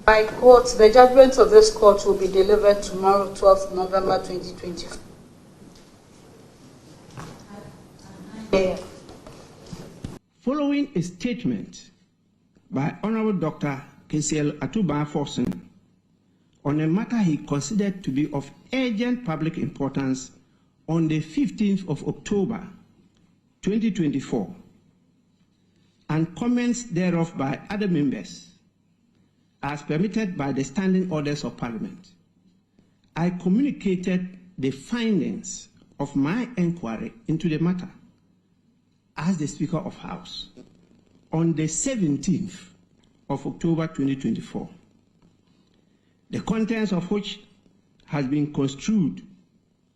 I quote, the judgment of this court will be delivered tomorrow, 12th November 2024. Following a statement by Honorable Dr. K.C.L. Atuba-Forson on a matter he considered to be of urgent public importance on the 15th of October 2024, and comments thereof by other members, as permitted by the standing orders of Parliament, I communicated the findings of my inquiry into the matter as the Speaker of House on the 17th of October 2024, the contents of which has been construed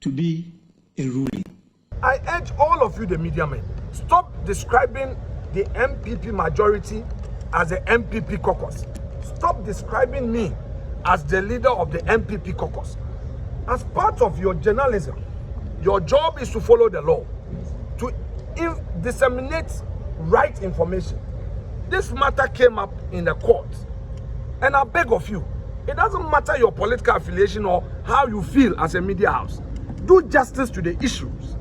to be a ruling. I urge all of you, the media men, stop describing the MPP majority as the MPP caucus. Stop describing me as the leader of the MPP caucus. As part of your journalism, your job is to follow the law, to disseminate right information. This matter came up in the court, and I beg of you, it doesn't matter your political affiliation or how you feel as a media house. Do justice to the issues.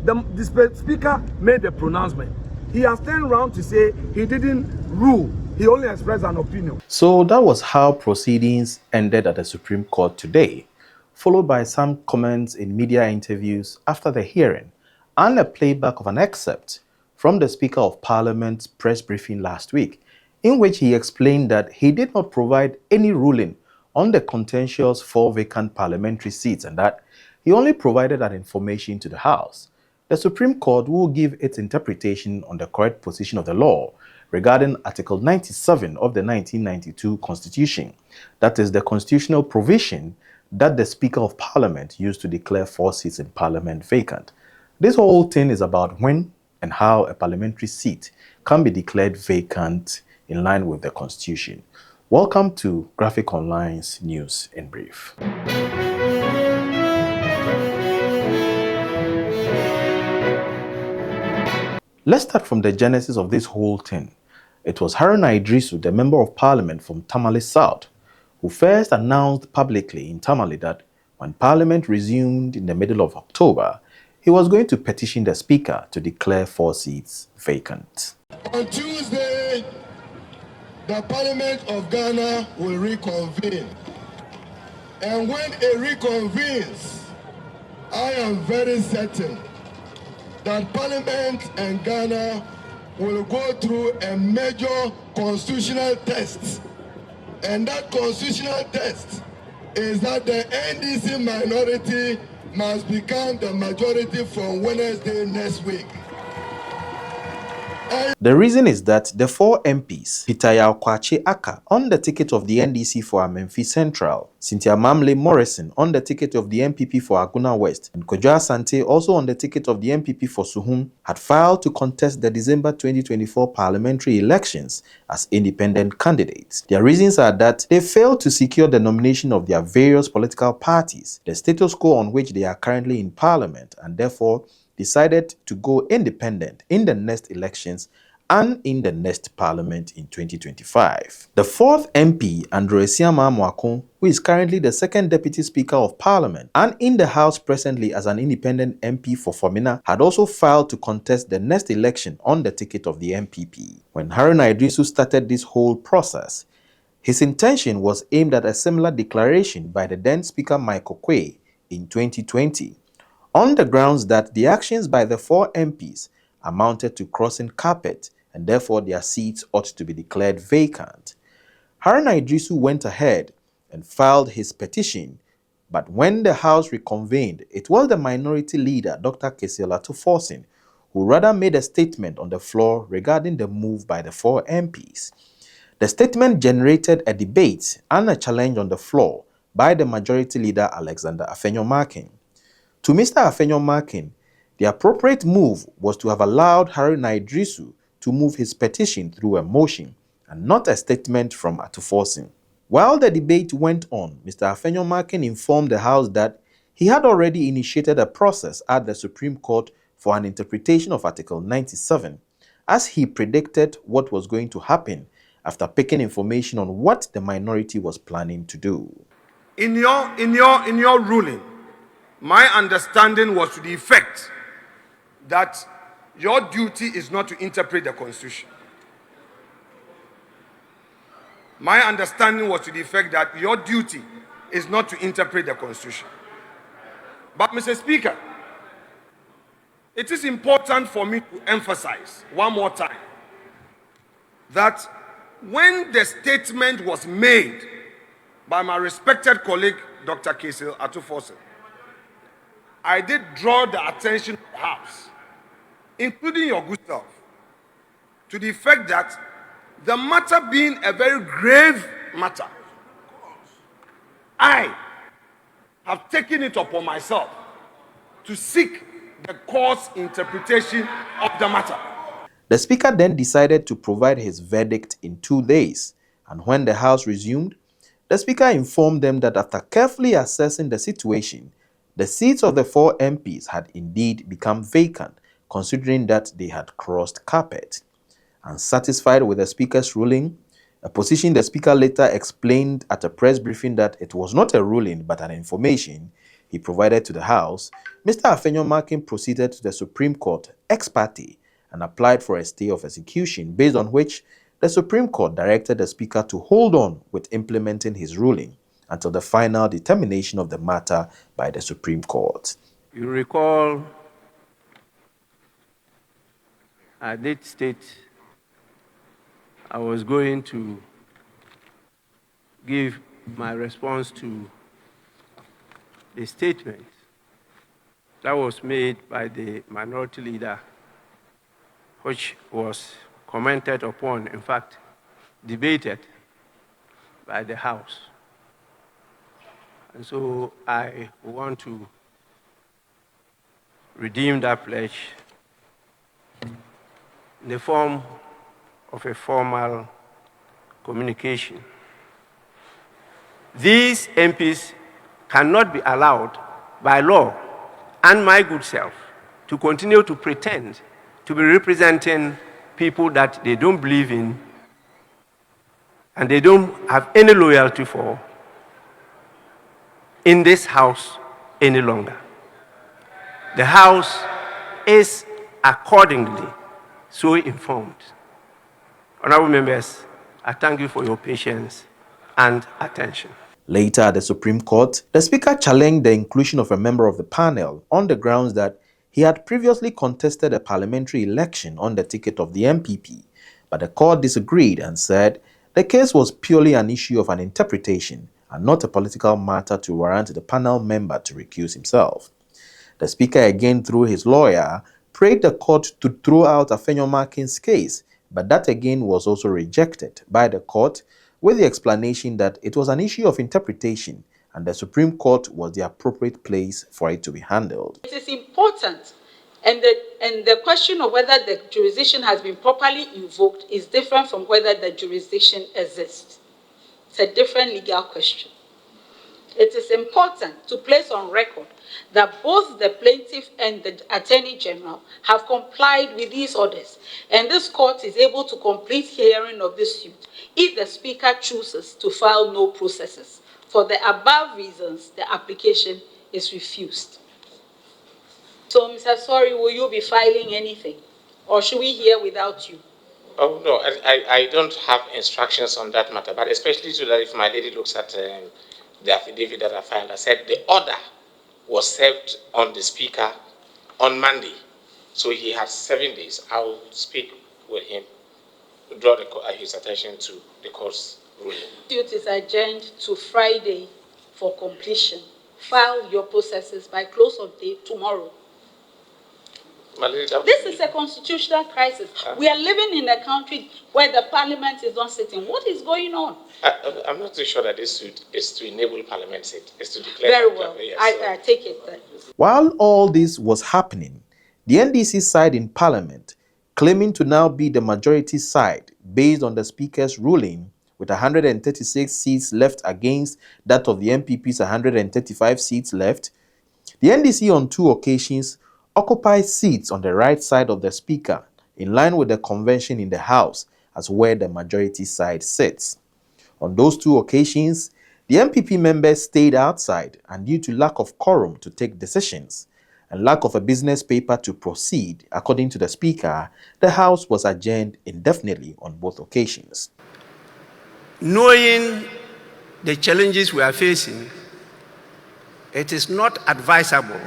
The speaker made a pronouncement. He has turned around to say he didn't rule. He only expressed an opinion. So that was how proceedings ended at the Supreme Court today, followed by some comments in media interviews after the hearing and a playback of an excerpt from the Speaker of Parliament's press briefing last week, in which he explained that he did not provide any ruling on the contentious 4 vacant parliamentary seats and that he only provided that information to the House. The Supreme Court will give its interpretation on the correct position of the law regarding Article 97 of the 1992 Constitution, that is the constitutional provision that the Speaker of Parliament used to declare 4 seats in Parliament vacant. This whole thing is about when and how a parliamentary seat can be declared vacant in line with the Constitution. Welcome to Graphic Online's News in Brief. Let's start from the genesis of this whole thing. It was Haruna Idrisu, the Member of Parliament from Tamale South, who first announced publicly in Tamale that when Parliament resumed in the middle of October, he was going to petition the Speaker to declare 4 seats vacant. On Tuesday, the Parliament of Ghana will reconvene. And when it reconvenes, I am very certain that Parliament and Ghana will go through a major constitutional test. And that constitutional test is that the NDC minority must become the majority from Wednesday next week. The reason is that the 4 MPs, Pitaya Oquaye Aka on the ticket of the NDC for Amenfi Central, Cynthia Mamle Morrison on the ticket of the MPP for Aguna West, and Kojo Asante also on the ticket of the MPP for Suhum, had filed to contest the December 2024 parliamentary elections as independent candidates. Their reasons are that they failed to secure the nomination of their various political parties, the status quo on which they are currently in parliament, and therefore decided to go independent in the next elections and in the next parliament in 2025. The 4th MP, Andrew Esiama Mwakun, who is currently the 2nd Deputy Speaker of Parliament and in the House presently as an independent MP for Fomina, had also filed to contest the next election on the ticket of the MPP. When Haruna Idrisu started this whole process, his intention was aimed at a similar declaration by the then Speaker Mike Oquaye in 2020, on the grounds that the actions by the 4 MPs amounted to crossing carpet and therefore their seats ought to be declared vacant. Haruna Idrisu went ahead and filed his petition, but when the House reconvened, it was the minority leader, Dr. K.C.L. Atuba-Forson, who rather made a statement on the floor regarding the move by the 4 MPs. The statement generated a debate and a challenge on the floor by the majority leader, Alexander Afenyo-Markin. To Mr. Afenyo-Markin, the appropriate move was to have allowed Haruna Idrisu to move his petition through a motion and not a statement from Atuba-Forson. While the debate went on, Mr. Afenyo-Markin informed the House that he had already initiated a process at the Supreme Court for an interpretation of Article 97, as he predicted what was going to happen after picking information on what the minority was planning to do. In your ruling, my understanding was to the effect that your duty is not to interpret the Constitution. My understanding was to the effect that your duty is not to interpret the Constitution. But, Mr. Speaker, it is important for me to emphasize one more time that when the statement was made by my respected colleague, Dr. Tsatsu Tsikata, I did draw the attention of the House, including your good self, to the fact that the matter being a very grave matter, I have taken it upon myself to seek the court's interpretation of the matter. The Speaker then decided to provide his verdict in 2 days, and when the House resumed, the Speaker informed them that after carefully assessing the situation, the seats of the 4 MPs had indeed become vacant, considering that they had crossed carpet. Unsatisfied with the Speaker's ruling, a position the Speaker later explained at a press briefing that it was not a ruling but an information he provided to the House, Mr. Afenyo-Markin proceeded to the Supreme Court ex parte and applied for a stay of execution, based on which the Supreme Court directed the Speaker to hold on with implementing his ruling until the final determination of the matter by the Supreme Court. You recall, I did state I was going to give my response to the statement that was made by the minority leader, which was commented upon, in fact, debated by the House. And so I want to redeem that pledge in the form of a formal communication. These MPs cannot be allowed by law and my good self to continue to pretend to be representing people that they don't believe in and they don't have any loyalty for in this House any longer. The House is accordingly so informed. Honorable members, I thank you for your patience and attention. Later at the Supreme Court, the Speaker challenged the inclusion of a member of the panel on the grounds that he had previously contested a parliamentary election on the ticket of the MPP, but the court disagreed and said the case was purely an issue of an interpretation and not a political matter to warrant the panel member to recuse himself. The Speaker again, through his lawyer, prayed the court to throw out Afenyo-Markin's case, but that again was also rejected by the court with the explanation that it was an issue of interpretation and the Supreme Court was the appropriate place for it to be handled. It is important, and the question of whether the jurisdiction has been properly invoked is different from whether the jurisdiction exists. It's a different legal question. It is important to place on record that both the plaintiff and the Attorney General have complied with these orders, and this court is able to complete hearing of this suit if the Speaker chooses to file no processes. For the above reasons, the application is refused. So, Mr. Sorry, will you be filing anything, or should we hear without you? Oh, no, I don't have instructions on that matter, but especially so that if my lady looks at the affidavit that I filed, I said the order was served on the Speaker on Monday, so he has 7 days. I'll speak with him to draw his attention to the court's ruling. Suit is adjourned to Friday for completion. File your processes by close of day tomorrow. This is a constitutional crisis. We are living in a country where the parliament is not sitting. What is going on? I'm not too sure that this suit is to enable parliament sit. It's to declare. Very well. Yes, I take it then. While all this was happening, the NDC side in parliament, claiming to now be the majority side based on the Speaker's ruling, with 136 seats left against that of the MPP's 135 seats left, the NDC on 2 occasions occupied seats on the right side of the Speaker, in line with the convention in the House, as where the majority side sits. On those two occasions, the MPP members stayed outside, and due to lack of quorum to take decisions and lack of a business paper to proceed, according to the Speaker, the House was adjourned indefinitely on both occasions. Knowing the challenges we are facing, it is not advisable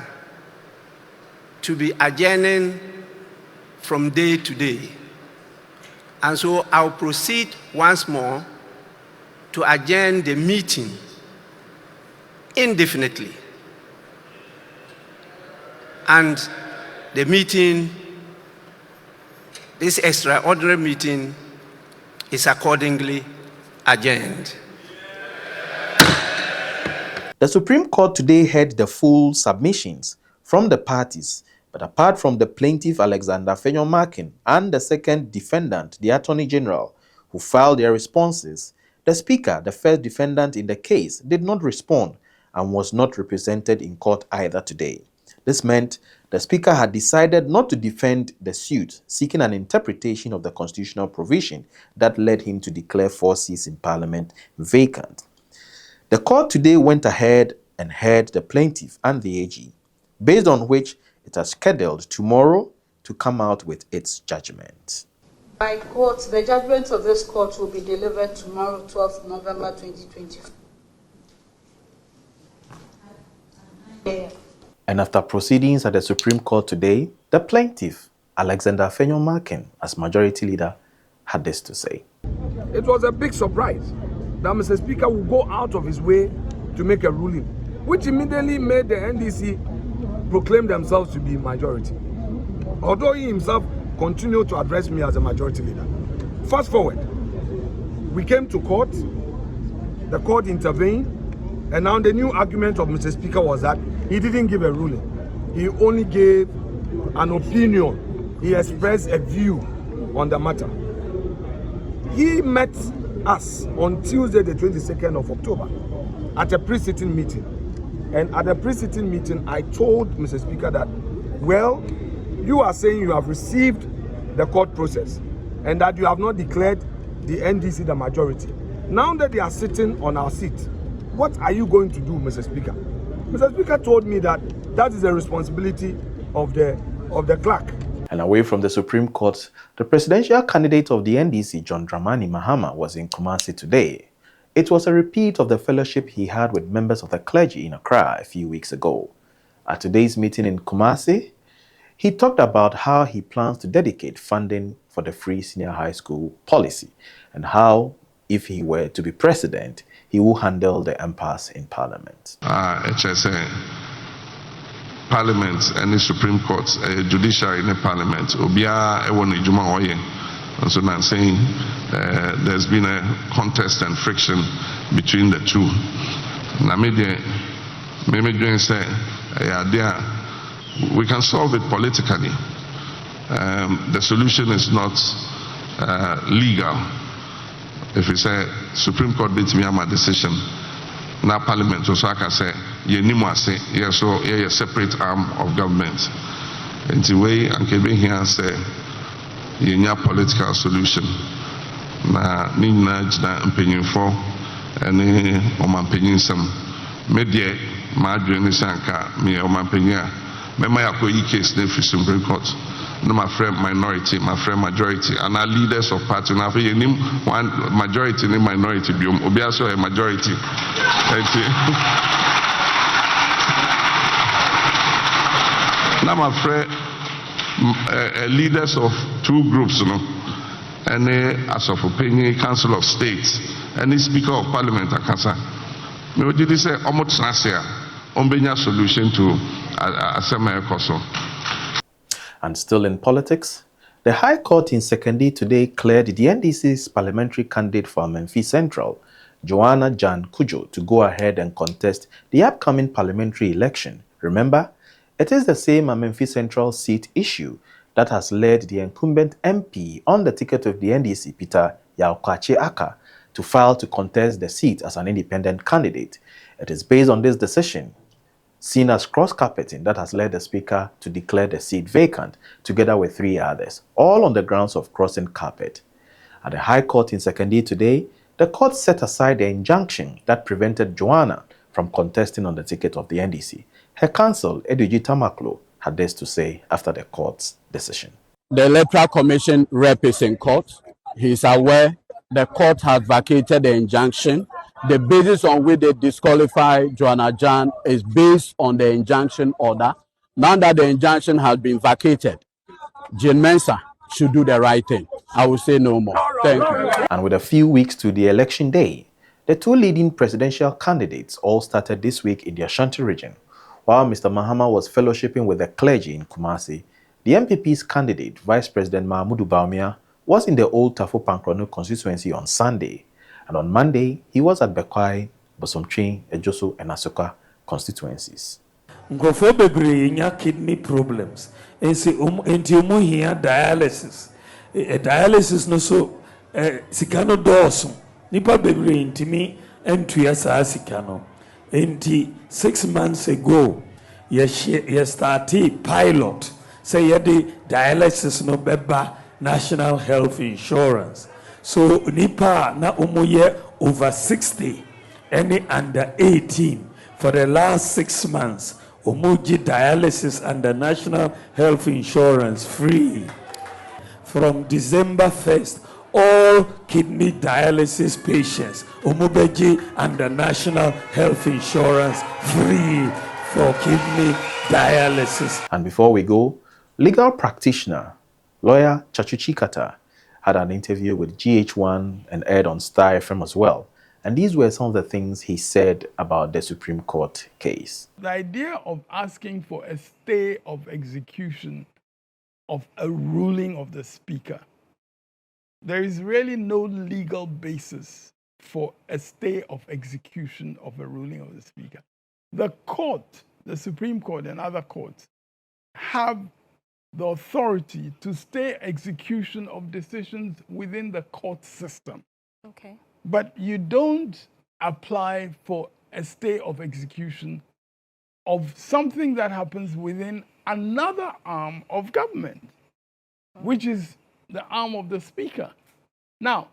to be adjourning from day to day. And so I'll proceed once more to adjourn the meeting indefinitely. And the meeting, this extraordinary meeting, is accordingly adjourned. The Supreme Court today heard the full submissions from the parties, but apart from the plaintiff Alexander Afenyo-Markin and the second defendant, the Attorney General, who filed their responses, the Speaker, the first defendant in the case, did not respond and was not represented in court either today. This meant the Speaker had decided not to defend the suit, seeking an interpretation of the constitutional provision that led him to declare 4 seats in Parliament vacant. The court today went ahead and heard the plaintiff and the AG, based on which it has scheduled tomorrow to come out with its judgment. By court, the judgment of this court will be delivered tomorrow, 12th November 2024. And after proceedings at the Supreme Court today, the plaintiff, Alexander Afenyo-Markin, as majority leader, had this to say. It was a big surprise that Mr. Speaker will go out of his way to make a ruling, which immediately made the NDC proclaim themselves to be majority, although he himself continued to address me as a majority leader. Fast forward, we came to court, the court intervened, and now the new argument of Mr. Speaker was that he didn't give a ruling. He only gave an opinion. He expressed a view on the matter. He met us on Tuesday, the 22nd of October, at a pre-sitting meeting. And at the pre-sitting meeting, I told Mr. Speaker that, well, you are saying you have received the court process and that you have not declared the NDC the majority. Now that they are sitting on our seat, what are you going to do, Mr. Speaker? Mr. Speaker told me that that is the responsibility of the clerk. And away from the Supreme Court, the presidential candidate of the NDC, John Dramani Mahama, was in Kumasi today. It was a repeat of the fellowship he had with members of the clergy in Accra a few weeks ago. At today's meeting in Kumasi, he talked about how he plans to dedicate funding for the free senior high school policy and how, if he were to be president, he will handle the impasse in Parliament. HSA, Parliament and the Supreme Court, judiciary in the Parliament, Obia Ewon Ijuma Oye. And so I'm saying there's been a contest and friction between the two. Maybe say, we can solve it politically. The solution is not legal. If we say Supreme Court beats me on my decision, now Parliament also I can say so a separate arm of government. In the way and can be here say a political solution. Na nina jina mpenyinfo ene omampenyinsom media madwene sanka me omampenya mema yakoyi case na Supreme Court. No, my friend minority, my friend majority, and our leaders of party. Now, for you, one majority, and minority, be also a majority. Now, my friend, leaders of two groups, you know, and as of opinion, Council of State, and the Speaker of Parliament, Akasa. Me would you say, almost last year, on solution to Asema Koso. And still in politics, the High Court in Sekondi today cleared the NDC's parliamentary candidate for Amenfi Central, Joana Cudjoe, to go ahead and contest the upcoming parliamentary election. Remember, it is the same Amenfi Central seat issue that has led the incumbent MP on the ticket of the NDC, Peter Yaokwache Aka, to file to contest the seat as an independent candidate. It is based on this decision, seen as cross-carpeting, that has led the Speaker to declare the seat vacant, together with 3 others, all on the grounds of crossing carpet. At the High Court in Sekindi today, the court set aside the injunction that prevented Joana from contesting on the ticket of the NDC. Her counsel, Eduji Tamaklo, had this to say after the court's decision. The Electoral Commission rep is in court. He is aware the court has vacated the injunction. The basis on which they disqualify Joana Jan is based on the injunction order. Now that the injunction has been vacated, Jane Mensah should do the right thing. I will say no more. Thank you. And with a few weeks to the election day, the two leading presidential candidates all started this week in the Ashanti region. While Mr. Mahama was fellowshipping with the clergy in Kumasi, the MPP's candidate, Vice President Bawumia, was in the Old Tafo Pankrono constituency on Sunday, and on Monday, he was at Oquaye, Bosomtwe, Ejoso, and Asoka constituencies. Nkrofo bebre nya kidney problems. Enti omo hia dialysis. Dialysis no so sika no doso. Nipa bebre ntimi entua saa sika no. Enti 6 months ago, ye started pilot. Say the dialysis no beba National Health Insurance. So nipa na omoye over 60 any under 18 for the last 6 months. Omoji dialysis under National Health Insurance free. From December 1st, all kidney dialysis patients omobeji under National Health Insurance free for kidney dialysis. And before we go, legal practitioner, lawyer Tsatsu Tsikata had an interview with GH1 and aired on Star FM as well. And these were some of the things he said about the Supreme Court case. The idea of asking for a stay of execution of a ruling of the Speaker, there is really no legal basis for a stay of execution of a ruling of the Speaker. The court, the Supreme Court and other courts, have the authority to stay execution of decisions within the court system. Okay. But you don't apply for a stay of execution of something that happens within another arm of government, which is the arm of the Speaker. Now,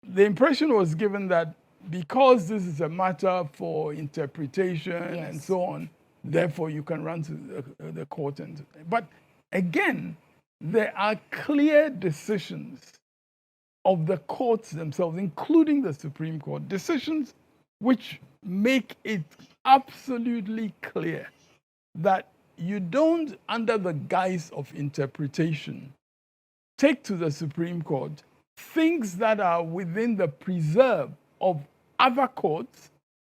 the impression was given that because this is a matter for interpretation and so on, therefore you can run to the court. But again, there are clear decisions of the courts themselves, including the Supreme Court, decisions which make it absolutely clear that you don't, under the guise of interpretation, take to the Supreme Court things that are within the preserve of other courts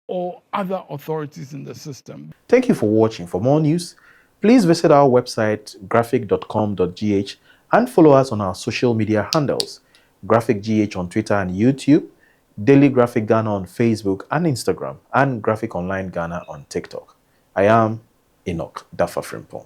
or other authorities in the system. Thank you for watching. For more news, please visit our website, graphic.com.gh, and follow us on our social media handles, Graphic GH on Twitter and YouTube, Daily Graphic Ghana on Facebook and Instagram, and Graphic Online Ghana on TikTok. I am Enoch Dafa Frimpong.